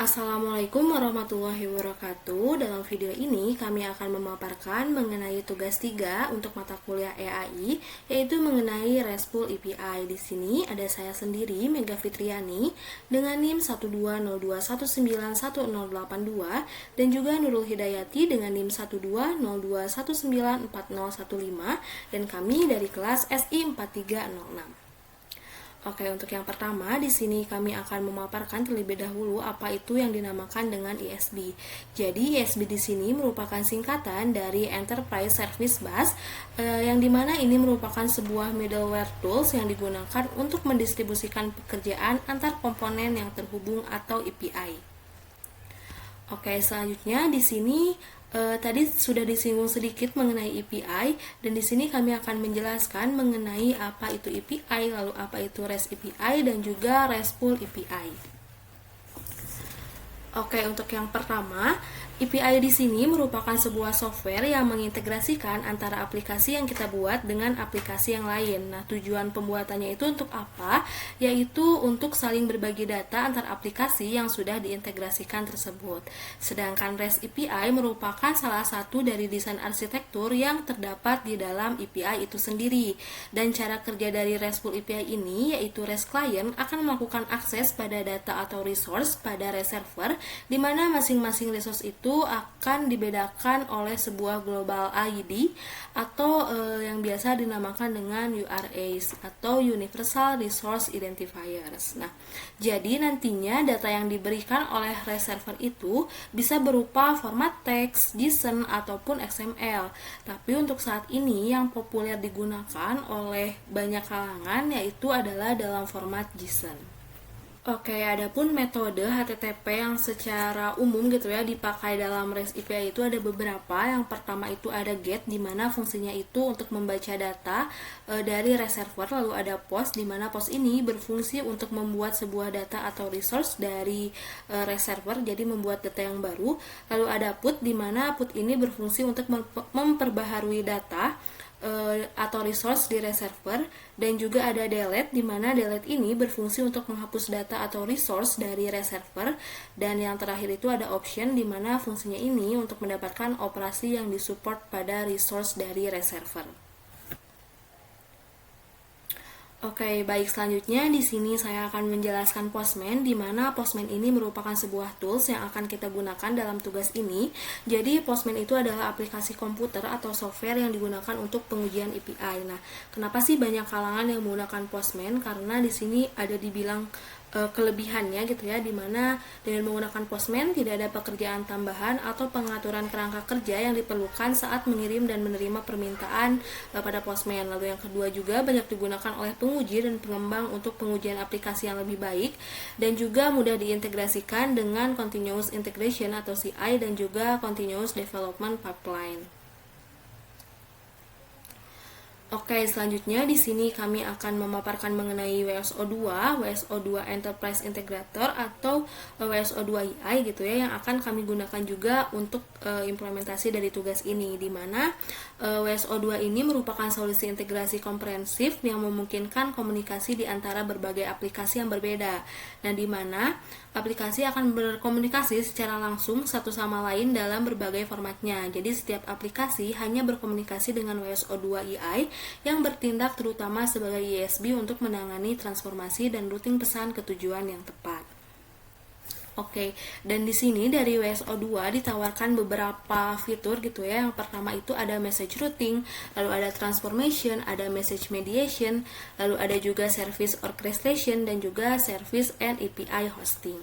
Assalamualaikum warahmatullahi wabarakatuh. Dalam video ini kami akan memaparkan mengenai tugas 3 untuk mata kuliah EAI, yaitu mengenai RESTful API. Di sini ada saya sendiri, Mega Fitriani, dengan NIM 12021910082 dan juga Nurul Hidayati dengan NIM 12021940015 dan kami dari kelas SI 4306. Oke, untuk yang pertama, di sini kami akan memaparkan terlebih dahulu apa itu yang dinamakan dengan ISB. Jadi, ISB di sini merupakan singkatan dari Enterprise Service Bus, yang dimana ini merupakan sebuah middleware tools yang digunakan untuk mendistribusikan pekerjaan antar komponen yang terhubung atau API. Oke, selanjutnya di sini tadi sudah disinggung sedikit mengenai API, dan di sini kami akan menjelaskan mengenai apa itu API, lalu apa itu REST API dan juga RESTful API. Oke, untuk yang pertama, API di sini merupakan sebuah software yang mengintegrasikan antara aplikasi yang kita buat dengan aplikasi yang lain. Nah, tujuan pembuatannya itu untuk apa? Yaitu untuk saling berbagi data antar aplikasi yang sudah diintegrasikan tersebut. Sedangkan REST API merupakan salah satu dari desain arsitektur yang terdapat di dalam API itu sendiri. Dan cara kerja dari RESTful API ini yaitu REST client akan melakukan akses pada data atau resource pada REST server, di mana masing-masing resource itu akan dibedakan oleh sebuah global ID atau yang biasa dinamakan dengan URAs atau Universal Resource Identifiers. Nah, jadi nantinya data yang diberikan oleh REST server itu bisa berupa format teks, JSON ataupun XML. Tapi untuk saat ini yang populer digunakan oleh banyak kalangan yaitu adalah dalam format JSON. Oke, adapun metode HTTP yang secara umum gitu ya dipakai dalam REST API itu ada beberapa. Yang pertama itu ada GET, di mana fungsinya itu untuk membaca data dari REST server, lalu ada POST, di mana POST ini berfungsi untuk membuat sebuah data atau resource dari REST server, jadi membuat data yang baru. Lalu ada PUT, di mana PUT ini berfungsi untuk memperbaharui data atau resource di REST server, dan juga ada delete, di mana delete ini berfungsi untuk menghapus data atau resource dari REST server, dan yang terakhir itu ada option, di mana fungsinya ini untuk mendapatkan operasi yang disupport pada resource dari REST server. Oke, baik, selanjutnya di sini saya akan menjelaskan Postman, di mana Postman ini merupakan sebuah tools yang akan kita gunakan dalam tugas ini. Jadi Postman itu adalah aplikasi komputer atau software yang digunakan untuk pengujian API. Nah, kenapa sih banyak kalangan yang menggunakan Postman? Karena di sini ada dibilang kelebihannya gitu ya, dimana dengan menggunakan Postman tidak ada pekerjaan tambahan atau pengaturan kerangka kerja yang diperlukan saat mengirim dan menerima permintaan pada Postman. Lalu yang kedua juga banyak digunakan oleh penguji dan pengembang untuk pengujian aplikasi yang lebih baik, dan juga mudah diintegrasikan dengan Continuous Integration atau CI dan juga Continuous Development Pipeline. Oke, selanjutnya di sini kami akan memaparkan mengenai WSO2, WSO2 Enterprise Integrator atau WSO2 EI gitu ya, yang akan kami gunakan juga untuk implementasi dari tugas ini, di mana WSO2 ini merupakan solusi integrasi komprehensif yang memungkinkan komunikasi di antara berbagai aplikasi yang berbeda. Nah, di mana aplikasi akan berkomunikasi secara langsung satu sama lain dalam berbagai formatnya. Jadi setiap aplikasi hanya berkomunikasi dengan WSO2 EI yang bertindak terutama sebagai ISB untuk menangani transformasi dan routing pesan ke tujuan yang tepat. Oke, dan di sini dari WSO2 ditawarkan beberapa fitur gitu ya. Yang pertama itu ada message routing, lalu ada transformation, ada message mediation, lalu ada juga service orchestration dan juga service and API hosting.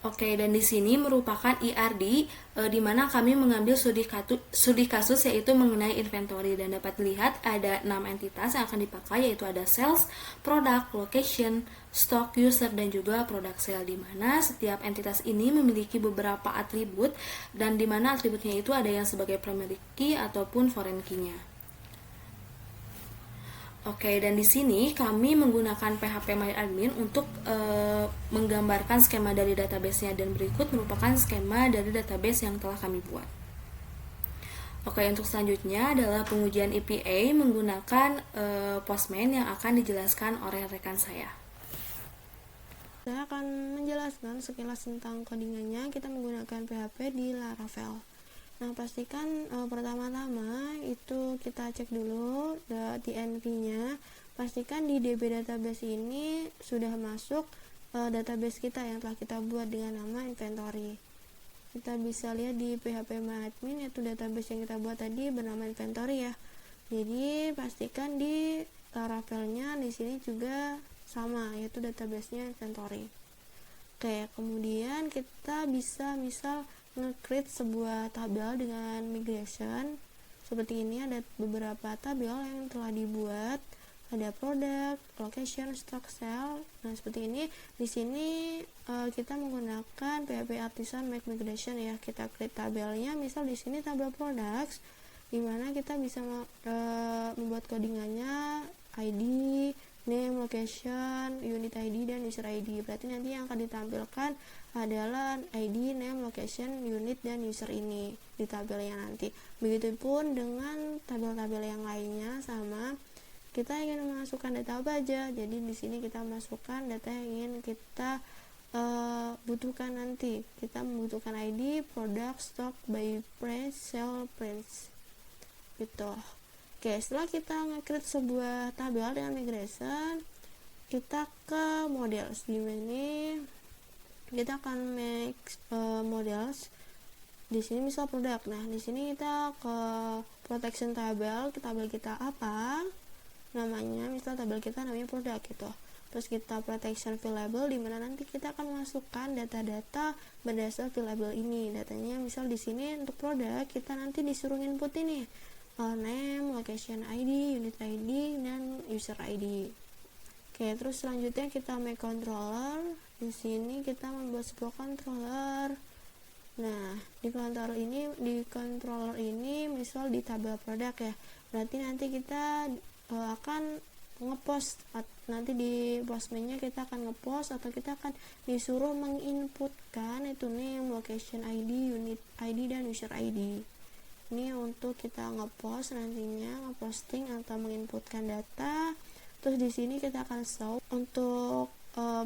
Oke, dan di sini merupakan ERD, di mana kami mengambil studi kasus yaitu mengenai inventory, dan dapat dilihat ada 6 entitas yang akan dipakai, yaitu ada sales, product, location, stock, user, dan juga product sale, di mana setiap entitas ini memiliki beberapa atribut, dan di mana atributnya itu ada yang sebagai primary key ataupun foreign key-nya. Oke, dan di sini kami menggunakan PHP MyAdmin untuk menggambarkan skema dari database-nya, dan berikut merupakan skema dari database yang telah kami buat. Oke, untuk selanjutnya adalah pengujian API menggunakan Postman yang akan dijelaskan oleh rekan saya. Saya akan menjelaskan sekilas tentang codingannya. Kita menggunakan PHP di Laravel. Nah, pastikan pertama-tama itu kita cek dulu di entry-nya. Pastikan di DB database ini sudah masuk database kita yang telah kita buat dengan nama inventory. Kita bisa lihat di php-admin, yaitu database yang kita buat tadi bernama inventory ya. Jadi pastikan di Laravel-nya di sini juga sama, yaitu database-nya inventory. Oke, kemudian kita bisa misal nge-create sebuah tabel dengan migration. Seperti ini ada beberapa tabel yang telah dibuat. Ada product, location, stock, cell. Nah, seperti ini. Di sini kita menggunakan PHP Artisan Make Migration ya. Kita create tabelnya, misal di sini tabel products, dimana kita bisa membuat codingannya ID, name, location, unit ID, dan user ID. Berarti nanti yang akan ditampilkan adalah ID, name, location, unit, dan user ini di tabelnya nanti. Begitupun dengan tabel-tabel yang lainnya sama. Kita ingin memasukkan data apa aja, jadi di sini kita masukkan data yang ingin kita butuhkan nanti. Kita membutuhkan ID, product, stock, buy price, sell price gitu. Oke, setelah kita nge-create sebuah tabel dengan migration, kita ke models. Di sini kita akan make models. Di sini misal produk. Nah, di sini kita ke protection tabel. Tabel kita apa? Namanya, misal tabel kita namanya produk gitu. Terus kita protection variable, di mana nanti kita akan masukkan data-data berdasar variable ini. Datanya misal di sini untuk produk kita nanti disuruh input ini name, location ID, unit ID, dan user ID. Oke, terus selanjutnya kita make controller. Di sini kita membuat sebuah controller. Nah, di controller ini misal di tabel produk ya. Berarti nanti kita akan ngepost, nanti di postman-nya kita akan ngepost atau kita akan disuruh menginputkan itu name, location ID, unit ID, dan user ID. Ini untuk kita ngepost nantinya, ngeposting atau menginputkan data. Terus di sini kita akan show untuk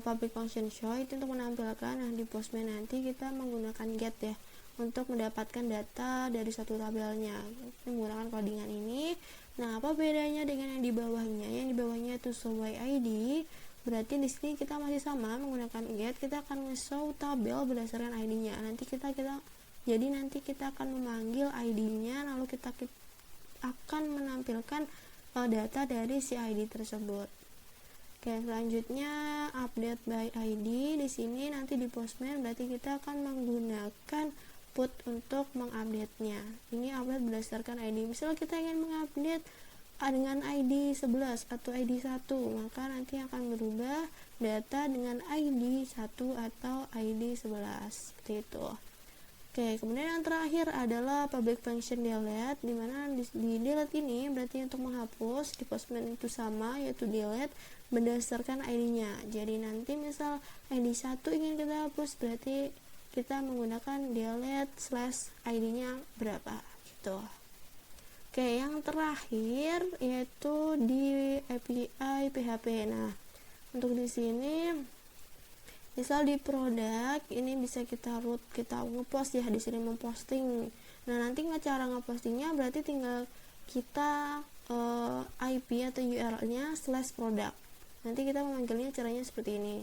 public function show itu untuk menampilkan. Nah, di postman nanti kita menggunakan get ya untuk mendapatkan data dari satu tabelnya. Kita menggunakan codingan ini. Nah, apa bedanya dengan yang di bawahnya? Yang di bawahnya itu show by ID. Berarti di sini kita masih sama menggunakan get. Kita akan nge-show tabel berdasarkan ID-nya. Jadi nanti kita akan memanggil ID-nya, lalu kita akan menampilkan data dari si ID tersebut. Oke, selanjutnya update by ID. Di sini nanti di postman berarti kita akan menggunakan put untuk mengupdate-nya. Ini update berdasarkan ID. Misalnya kita ingin mengupdate dengan ID 11 atau ID 1, maka nanti akan berubah data dengan ID 1 atau ID 11. Seperti itu. Oke, kemudian yang terakhir adalah public function delete, dimana di delete ini berarti untuk menghapus. Di postman itu sama, yaitu delete berdasarkan ID-nya. Jadi nanti misal ID 1 ingin kita hapus, berarti kita menggunakan delete / ID-nya berapa gitu. Oke, yang terakhir yaitu di API PHP. Nah, untuk di sini misal di produk ini bisa kita root, kita ngepost ya, di sini memposting. Nah, nanti cara ngepostingnya berarti tinggal kita IP atau URL-nya /product. Nanti kita memanggilnya caranya seperti ini.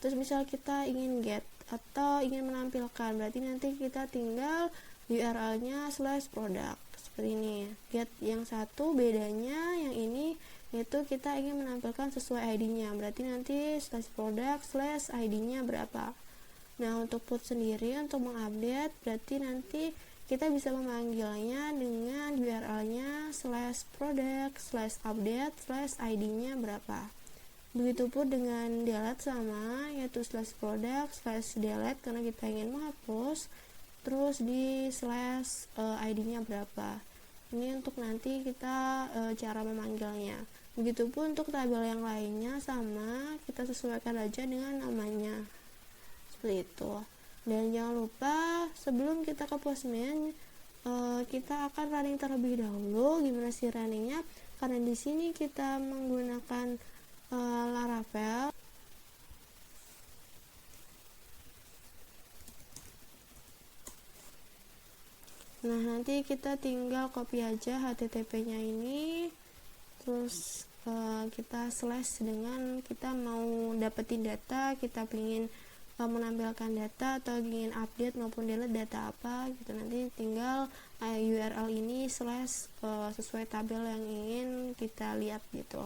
Terus misal kita ingin get atau ingin menampilkan, berarti nanti kita tinggal URL-nya /product seperti ini. Get yang satu bedanya yang ini yaitu kita ingin menampilkan sesuai ID-nya, berarti nanti /product /ID-nya berapa. Nah, untuk put sendiri untuk mengupdate berarti nanti kita bisa memanggilnya dengan URL-nya /product /update /ID-nya berapa. Begitupun dengan delete sama, yaitu /product /delete karena kita ingin menghapus, terus di /ID-nya berapa. Ini untuk nanti kita cara memanggilnya. Begitupun untuk tabel yang lainnya sama, kita sesuaikan aja dengan namanya. Seperti itu. Dan jangan lupa sebelum kita ke postman, kita akan running terlebih dahulu. Gimana sih runningnya? Karena di sini kita menggunakan Laravel. Nah, nanti kita tinggal copy aja HTTP-nya ini, terus kita slash dengan kita mau dapetin data, kita ingin menampilkan data atau ingin update maupun delete data apa gitu. Nanti tinggal URL ini slash sesuai tabel yang ingin kita lihat gitu.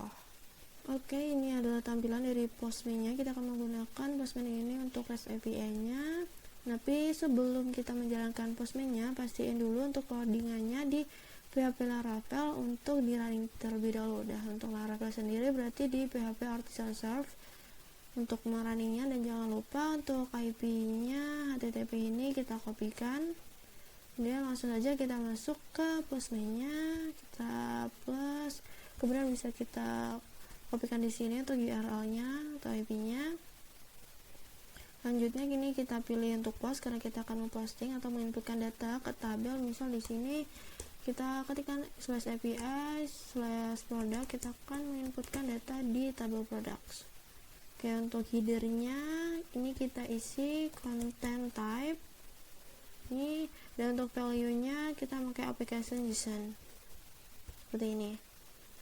Oke, ini adalah tampilan dari Postman-nya. Kita akan menggunakan Postman ini untuk REST API-nya. Tapi sebelum kita menjalankan Postman-nya, pastiin dulu untuk loadingannya di PHP Laravel untuk di running terlebih dahulu. Untuk Laravel sendiri berarti di PHP Artisan Serve untuk merunningnya, dan jangan lupa untuk IP-nya HTTP ini kita kopikan. Kemudian langsung saja kita masuk ke Postman-nya, kita plus, kemudian bisa kita kopikan di sini untuk URL-nya atau IP-nya. Selanjutnya gini, kita pilih untuk post karena kita akan memposting atau menginputkan data ke tabel. Misal di sini kita ketikkan /API/product, kita akan menginputkan data di tabel products. Oke, untuk header-nya ini kita isi content type ini, dan untuk value-nya kita pakai application JSON seperti ini.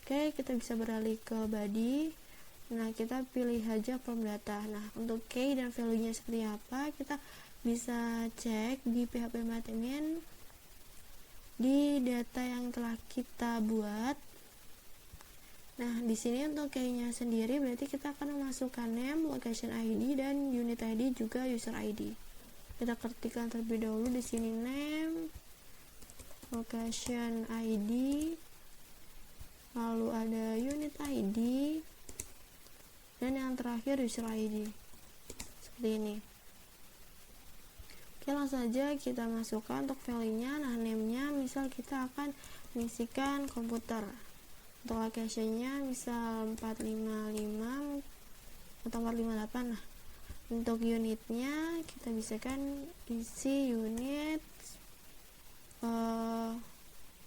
Oke, kita bisa beralih ke body. Nah, kita pilih aja form data. Nah, untuk key dan value-nya seperti apa, kita bisa cek di php-admin di data yang telah kita buat. Nah, di sini untuk key-nya sendiri berarti kita akan memasukkan name, location ID, dan unit ID juga user ID. Kita ketikkan terlebih dahulu di sini name, location ID, lalu ada unit ID, dan yang terakhir user ID seperti ini. Oke, langsung saja kita masukkan untuk value-nya. Nah, name-nya misal kita akan mengisikan komputer. Untuk location-nya misal 455 atau 458. Nah, untuk unitnya kita bisa kan isi unit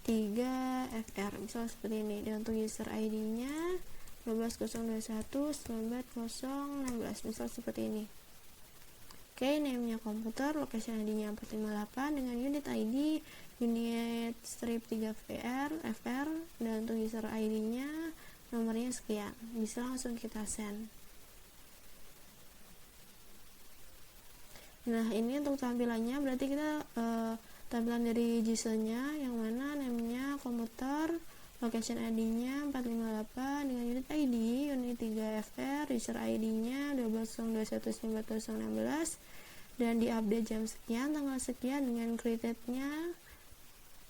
3FR misal seperti ini. Dan untuk user ID-nya 12021 19016 misal seperti ini. Oke, name-nya komputer, location ID-nya 458 dengan unit ID unit strip 3FR FR, dan untuk user ID-nya nomornya sekian. Bisa langsung kita send. Nah, ini untuk tampilannya berarti kita tampilan dari JSON-nya yang mana name-nya komputer, location ID-nya 458 dengan unit ID unit 3FR, user ID-nya 120219016, dan diupdate jam sekian, tanggal sekian dengan created-nya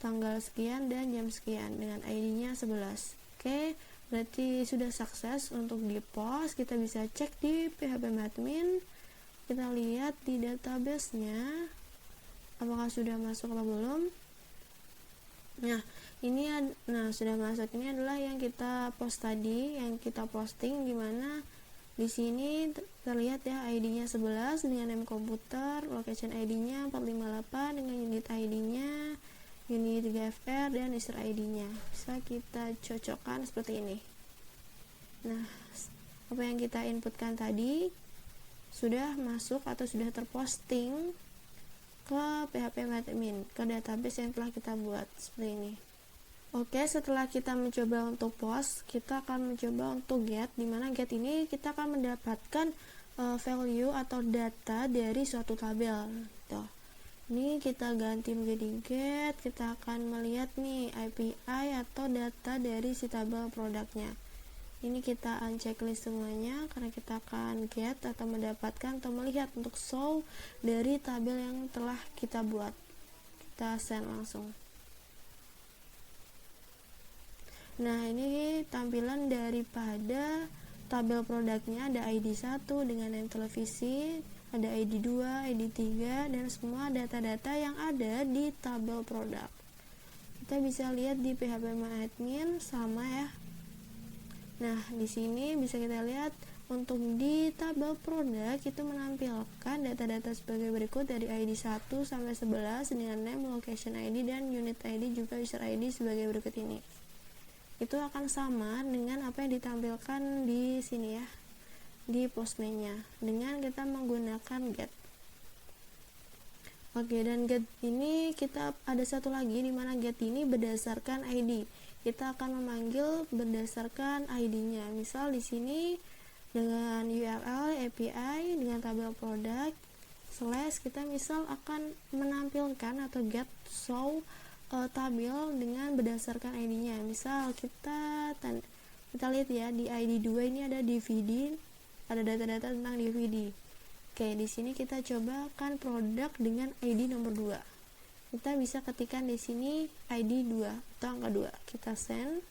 tanggal sekian dan jam sekian dengan ID-nya 11. Oke, berarti sudah sukses untuk di post. Kita bisa cek di php-admin. Kita lihat di database-nya apakah sudah masuk atau belum. Nah, ini sudah masuk. Ini adalah yang kita post tadi, yang kita posting, dimana di sini terlihat ya ID-nya 11 dengan name komputer, location ID-nya 458 dengan unit ID-nya unit 3FR, dan user ID-nya. Bisa kita cocokkan seperti ini. Nah, apa yang kita inputkan tadi sudah masuk atau sudah terposting ke php-admin, ke database yang telah kita buat seperti ini. Oke, setelah kita mencoba untuk post, kita akan mencoba untuk get, dimana get ini kita akan mendapatkan value atau data dari suatu tabel. Tuh. Ini kita ganti menjadi get, kita akan melihat nih API atau data dari si tabel produknya. Ini kita unchecklist semuanya karena kita akan get atau mendapatkan atau melihat untuk show dari tabel yang telah kita buat. Kita send langsung. Nah, ini tampilan daripada tabel produknya. Ada ID 1 dengan name televisi, ada ID 2, ID 3, dan semua data-data yang ada di tabel produk. Kita bisa lihat di php-admin sama ya. Nah, di sini bisa kita lihat untuk di tabel produk itu menampilkan data-data sebagai berikut dari ID 1 sampai 11 dengan name, location ID, dan unit ID juga user ID sebagai berikut ini. Itu akan sama dengan apa yang ditampilkan di sini ya, di Postman-nya, dengan kita menggunakan get. Oke, dan get ini kita ada satu lagi di mana get ini berdasarkan ID. Kita akan memanggil berdasarkan ID-nya. Misal di sini dengan URL API dengan tabel produk slash kita misal akan menampilkan atau get show tabel dengan berdasarkan ID-nya. Misal kita lihat ya di ID 2 ini ada DVD, ada data-data tentang DVD. Oke, di sini kita coba kan produk dengan ID nomor 2. Kita bisa ketikkan di sini ID 2 atau angka 2. Kita send.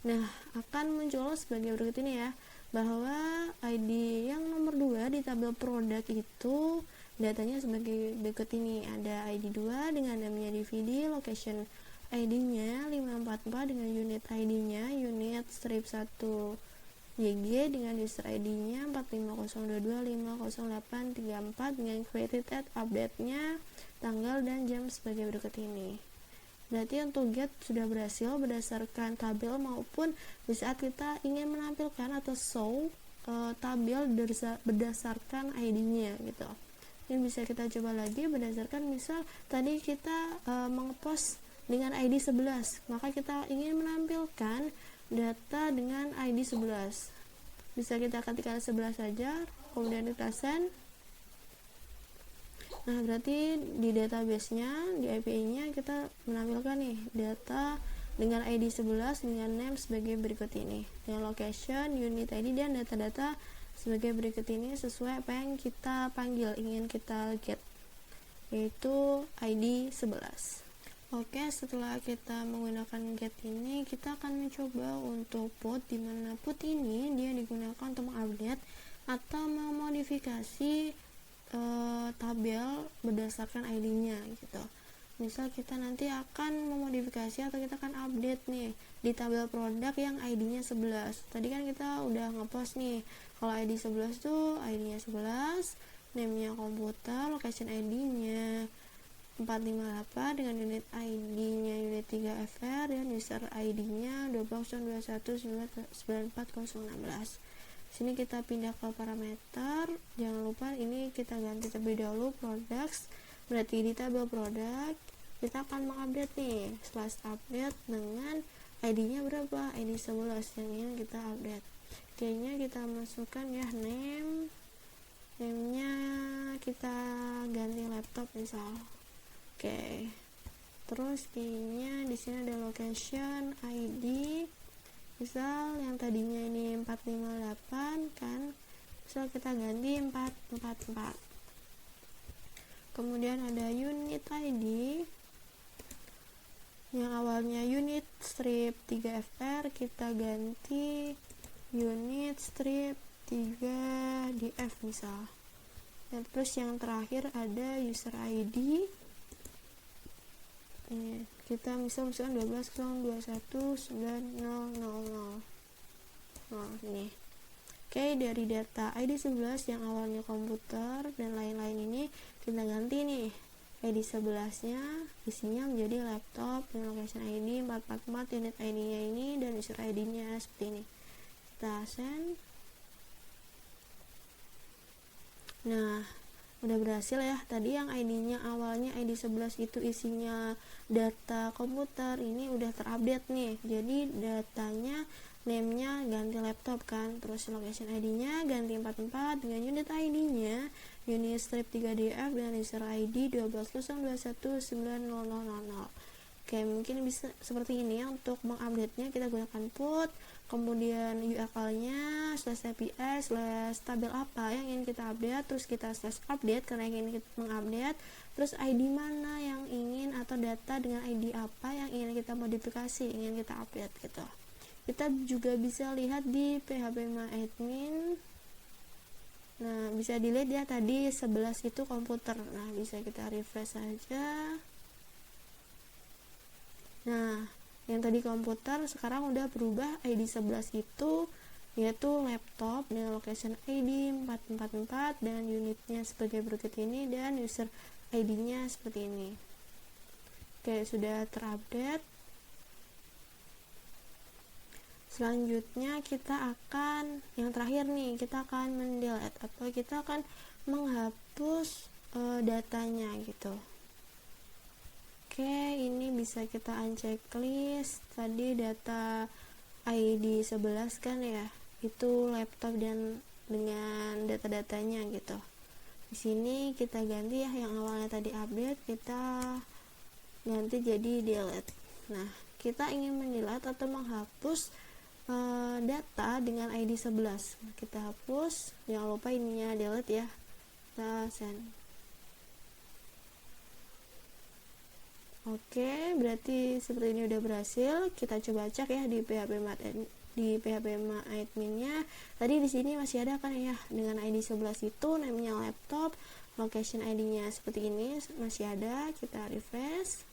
Nah, akan muncul sebagai berikut ini ya, bahwa ID yang nomor 2 di tabel produk itu datanya sebagai berikut ini. Ada ID 2 dengan namanya DVD, location ID-nya 544 dengan unit ID-nya, unit strip 1 YG dengan user ID-nya 45022500834 dengan created at update-nya tanggal dan jam sebagai berikut ini. Berarti untuk get sudah berhasil berdasarkan tabel maupun di saat kita ingin menampilkan atau show tabel berdasarkan ID-nya gitu. Ini bisa kita coba lagi berdasarkan misal tadi kita mengpost dengan ID 11, maka kita ingin menampilkan data dengan ID 11. Bisa kita ketikkan 11 saja, kemudian kita send. Nah, berarti di database-nya, di API-nya kita menampilkan nih data dengan ID 11 dengan name sebagai berikut ini. Dengan location, unit ID dan data-data sebagai berikut ini sesuai apa yang kita panggil, ingin kita get, yaitu ID 11. Oke, setelah kita menggunakan get ini, kita akan mencoba untuk put, dimana put ini dia digunakan untuk mengupdate atau memodifikasi tabel berdasarkan ID-nya gitu. Misal kita nanti akan memodifikasi atau kita akan update nih di tabel produk yang ID-nya 11. Tadi kan kita udah ngepost nih, kalau ID 11 tuh ID-nya 11, name-nya komputer, location ID-nya 458 dengan unit ID-nya unit 3FR dan user ID-nya 2021994016. Sini kita pindah ke parameter, jangan lupa ini kita ganti terlebih dahulu products, berarti di tabel produk kita akan mengupdate nih slash update dengan ID-nya berapa, ID 11 yang ingin kita update. Kayaknya kita masukkan ya name-nya kita ganti laptop misal. Oke, terus kayaknya di sini ada location ID, misal yang tadinya ini 458 kan, misal kita ganti 444. Kemudian ada unit ID yang awalnya unit strip 3FR, kita ganti unit strip 3DF misal. Dan terus yang terakhir ada user ID. Kita misalkan 12.021.9000. Nah, ini. Oke, dari data ID 11 yang awalnya komputer dan lain-lain ini kita ganti nih. ID 11-nya isinya menjadi laptop dengan location ID 444, unit ID-nya ini dan user ID-nya seperti ini. Kita send. Nah, udah berhasil ya. Tadi yang ID-nya awalnya ID 11 itu isinya data komputer, ini udah terupdate nih. Jadi datanya name-nya ganti laptop kan, terus location ID-nya ganti 44 dengan unit ID-nya unit strip 3DF dan user ID 12.021.9000. Oke, mungkin bisa seperti ini ya untuk mengupdate-nya. Kita gunakan put, kemudian URL-nya /API /tabel apa yang ingin kita update, terus kita /update karena ingin kita mengupdate, terus ID mana yang ingin atau data dengan ID apa yang ingin kita modifikasi, ingin kita update gitu. Kita juga bisa lihat di phpMyAdmin. Nah, bisa dilihat ya tadi 11 itu komputer. Nah, bisa kita refresh saja. Nah, yang tadi komputer sekarang udah berubah ID 11 itu yaitu laptop dengan location ID 444 dan unitnya sebagai berikut ini dan user ID-nya seperti ini. Oke, sudah terupdate. Selanjutnya kita akan yang terakhir nih, kita akan mendelete atau maka kita akan menghapus datanya gitu. Oke, ini bisa kita unchecklist. Tadi data ID 11 kan ya, itu laptop dan dengan data-datanya gitu. Di sini kita ganti ya, yang awalnya tadi update kita ganti jadi delete. Nah, kita ingin mendelete atau menghapus data dengan ID 11. Kita hapus, jangan lupa ininya delete ya. Kita send. Oke, berarti seperti ini udah berhasil. Kita coba cek ya di PHP adminnya. Tadi di sini masih ada kan ya, dengan ID 11 itu namanya laptop, location ID-nya seperti ini masih ada. Kita refresh.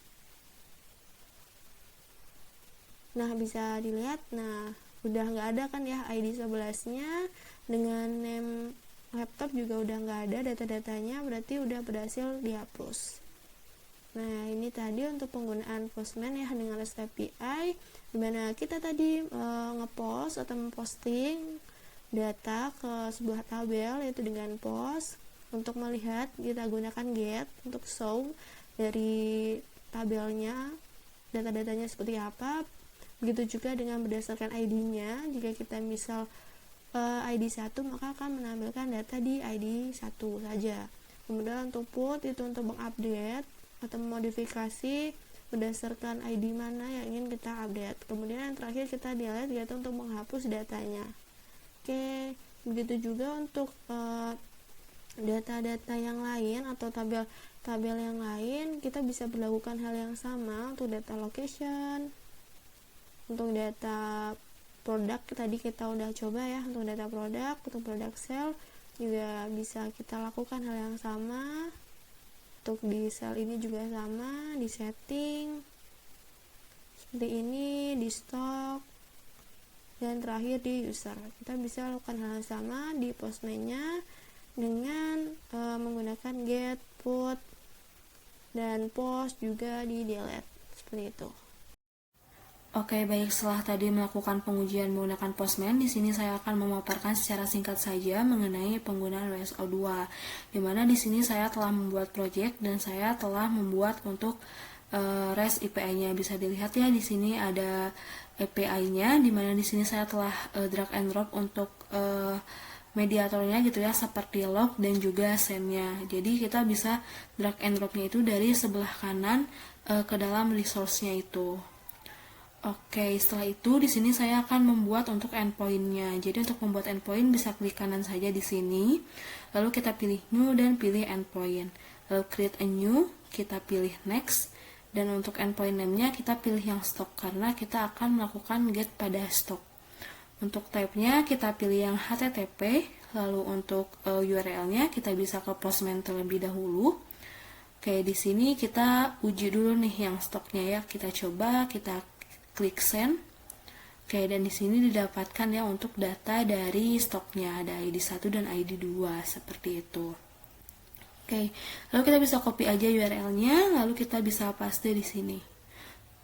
Nah, bisa dilihat, nah udah nggak ada kan ya ID 11-nya, dengan name laptop juga udah nggak ada data-datanya, berarti udah berhasil dihapus. Nah, ini tadi untuk penggunaan Postman ya dengan REST API, dimana kita tadi ngepost atau memposting data ke sebuah tabel, yaitu dengan post. Untuk melihat, kita gunakan get untuk show dari tabelnya, data-datanya seperti apa. Begitu juga dengan berdasarkan ID-nya, jika kita misal ID 1, maka akan menampilkan data di ID 1 saja. Kemudian untuk put itu untuk mengupdate atau memodifikasi berdasarkan ID mana yang ingin kita update. Kemudian yang terakhir kita delete, yaitu untuk menghapus datanya. Oke, begitu juga untuk data-data yang lain atau tabel yang lain, kita bisa berlakukan hal yang sama untuk data location. Untuk data produk tadi kita udah coba ya, untuk data produk, untuk produk sale juga bisa kita lakukan hal yang sama. Untuk di sel ini juga sama, di setting seperti ini, di stok, dan terakhir di user. Kita bisa lakukan hal yang sama di Postman-nya dengan menggunakan get, put, dan post juga di delete seperti itu. Oke, baik, setelah tadi melakukan pengujian menggunakan Postman, di sini saya akan memaparkan secara singkat saja mengenai penggunaan WSO2. Di mana di sini saya telah membuat project dan saya telah membuat untuk REST API-nya. Bisa dilihat ya, di sini ada API-nya, di mana di sini saya telah drag and drop untuk mediatornya gitu ya, seperti log dan juga send-nya. Jadi kita bisa drag and drop-nya itu dari sebelah kanan ke dalam resource-nya itu. Oke, setelah itu di sini saya akan membuat untuk endpoint-nya. Jadi untuk membuat endpoint bisa klik kanan saja di sini. Lalu kita pilih new dan pilih endpoint. Lalu create a new, kita pilih next. Dan untuk endpoint name-nya kita pilih yang stock karena kita akan melakukan get pada stock. Untuk type-nya kita pilih yang HTTP. Lalu untuk URL-nya kita bisa ke Postman terlebih dahulu. Oke, di sini kita uji dulu nih yang stoknya ya. Kita coba, kita klik send. Oke, dan di sini didapatkan ya untuk data dari stoknya, ada ID 1 dan ID 2 seperti itu. Oke, lalu kita bisa copy aja URL-nya, lalu kita bisa paste di sini.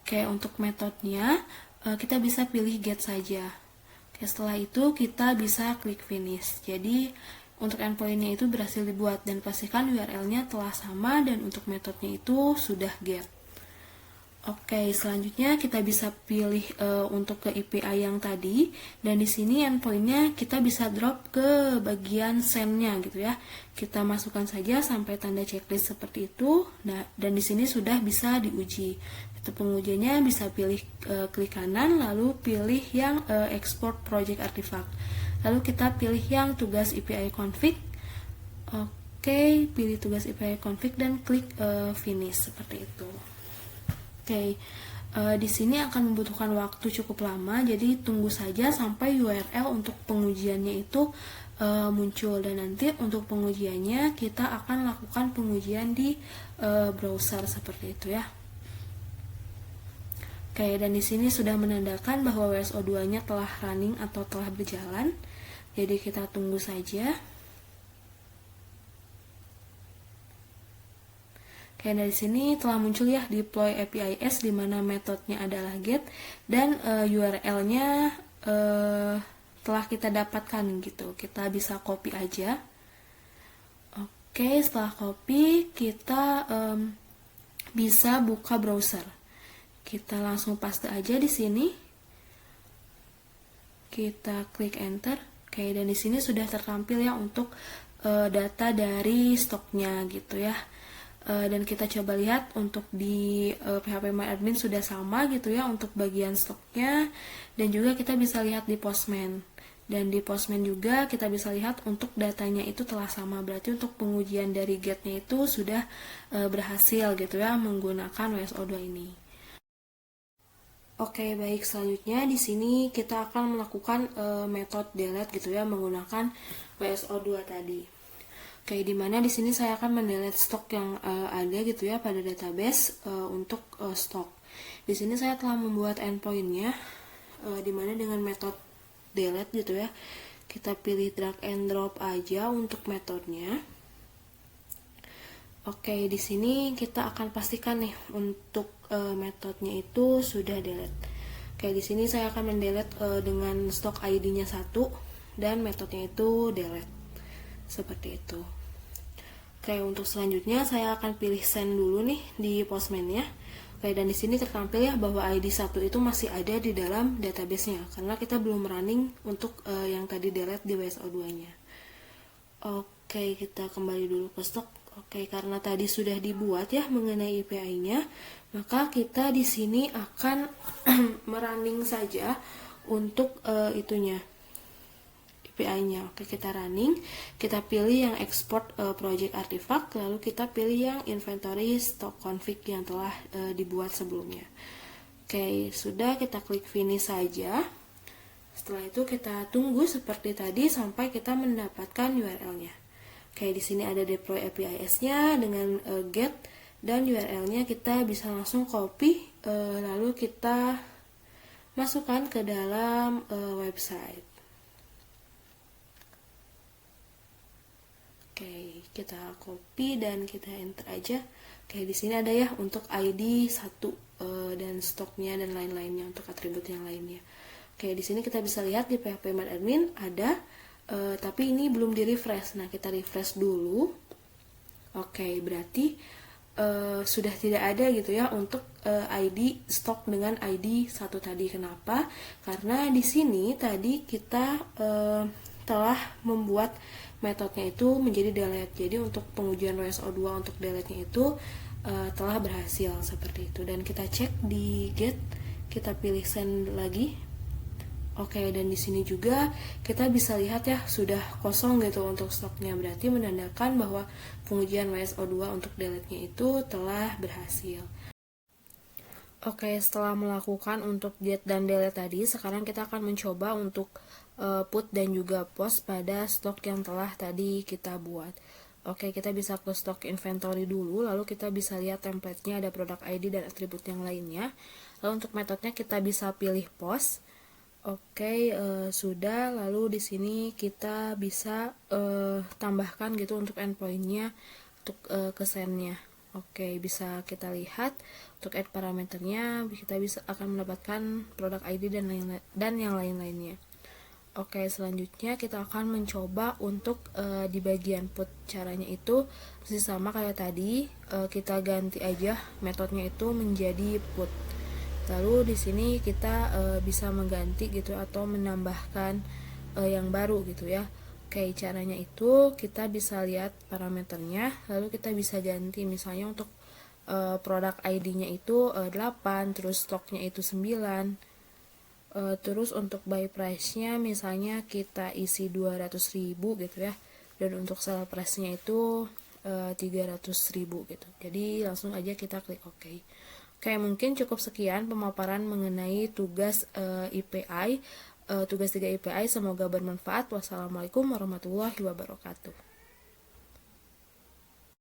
Oke, untuk metodenya kita bisa pilih get saja. Oke, setelah itu kita bisa klik finish. Jadi untuk endpoint-nya itu berhasil dibuat dan pastikan URL-nya telah sama dan untuk metodenya itu sudah get. Oke, selanjutnya kita bisa pilih untuk ke API yang tadi, dan di sini endpoint-nya kita bisa drop ke bagian send-nya gitu ya. Kita masukkan saja sampai tanda checklist seperti itu. Nah, dan di sini sudah bisa diuji. Itu pengujiannya bisa pilih klik kanan, lalu pilih yang export project artifact. Lalu kita pilih yang tugas API config. Oke, pilih tugas API config dan klik finish seperti itu. Oke, di sini akan membutuhkan waktu cukup lama, jadi tunggu saja sampai URL untuk pengujiannya itu muncul, dan nanti untuk pengujiannya kita akan lakukan pengujian di browser seperti itu ya. Oke, dan di sini sudah menandakan bahwa WSO2-nya telah running atau telah berjalan, jadi kita tunggu saja. Oke, dari sini telah muncul ya deploy APIs di mana metodenya adalah get dan URL-nya telah kita dapatkan gitu. Kita bisa copy aja. Oke, setelah copy kita bisa buka browser. Kita langsung paste aja di sini. Kita klik enter. Oke, dan di sini sudah tertampil ya untuk data dari stoknya gitu ya. Dan kita coba lihat untuk di PHP My Admin sudah sama gitu ya untuk bagian stoknya, dan juga kita bisa lihat di Postman. Dan di Postman juga kita bisa lihat untuk datanya itu telah sama, berarti untuk pengujian dari get-nya itu sudah berhasil gitu ya menggunakan WSO2 ini. Oke, baik, selanjutnya di sini kita akan melakukan metode delete gitu ya menggunakan WSO2 tadi. Oke, dimana di sini saya akan mendelete stok yang ada gitu ya pada database untuk stok. Di sini saya telah membuat endpointnya, dimana dengan metode delete gitu ya, kita pilih drag and drop aja untuk metodenya. Oke, di sini kita akan pastikan nih untuk metodenya itu sudah delete. Oke, di sini saya akan mendelete dengan stok ID-nya 1 dan metodenya itu delete. Seperti itu. Oke, untuk selanjutnya saya akan pilih send dulu nih di Postman-nya. Oke, dan di sini tertampil ya bahwa ID 1 itu masih ada di dalam database-nya karena kita belum running untuk yang tadi delete di WSO2-nya. Oke, kita kembali dulu ke stok. Oke, karena tadi sudah dibuat ya mengenai API-nya, maka kita di sini akan merunning saja untuk itunya. API-nya. Oke, kita running, kita pilih yang export project artifact, lalu kita pilih yang inventory stock config yang telah dibuat sebelumnya. Oke, sudah, kita klik finish saja. Setelah itu kita tunggu seperti tadi sampai kita mendapatkan URL-nya. Oke, di sini ada deploy APIs-nya dengan get, dan URL-nya kita bisa langsung copy, lalu kita masukkan ke dalam website. Oke, kita copy dan kita enter aja. Oke, di sini ada ya untuk ID 1 dan stoknya dan lain-lainnya untuk atribut yang lainnya. Oke, di sini kita bisa lihat di PHP My Admin ada, tapi ini belum di refresh. Nah, kita refresh dulu. Oke, berarti sudah tidak ada gitu ya untuk ID stok dengan ID 1 tadi. Kenapa? Karena di sini tadi kita telah membuat metodenya itu menjadi delete. Jadi untuk pengujian WSO2 untuk delete-nya itu telah berhasil seperti itu. Dan kita cek di get, kita pilih send lagi. Oke, dan di sini juga kita bisa lihat ya sudah kosong gitu untuk stoknya. Berarti menandakan bahwa pengujian WSO2 untuk delete-nya itu telah berhasil. Oke, setelah melakukan untuk get dan delete tadi, sekarang kita akan mencoba untuk put dan juga post pada stok yang telah tadi kita buat. Oke, kita bisa ke stok inventory dulu, lalu kita bisa lihat template-nya ada product ID dan atribut yang lainnya. Lalu untuk metodenya kita bisa pilih post. Oke, sudah. Lalu di sini kita bisa tambahkan gitu untuk endpoint-nya untuk ke send-nya. Oke, bisa kita lihat untuk add parameternya, kita bisa akan mendapatkan product ID dan yang lain-lainnya. Oke, selanjutnya kita akan mencoba untuk di bagian put. Caranya itu masih sama kayak tadi, kita ganti aja metodenya itu menjadi put. Lalu di sini kita bisa mengganti gitu atau menambahkan yang baru gitu ya. Oke, caranya itu kita bisa lihat parameternya, lalu kita bisa ganti misalnya untuk produk ID-nya itu 8, terus stoknya itu 9. Terus untuk buy price-nya misalnya kita isi 200.000 gitu ya, dan untuk sell price-nya itu 300.000 gitu. Jadi langsung aja kita klik OK. Oke, mungkin cukup sekian pemaparan mengenai tugas API, tugas 3 API. Semoga bermanfaat. Wassalamualaikum warahmatullahi wabarakatuh.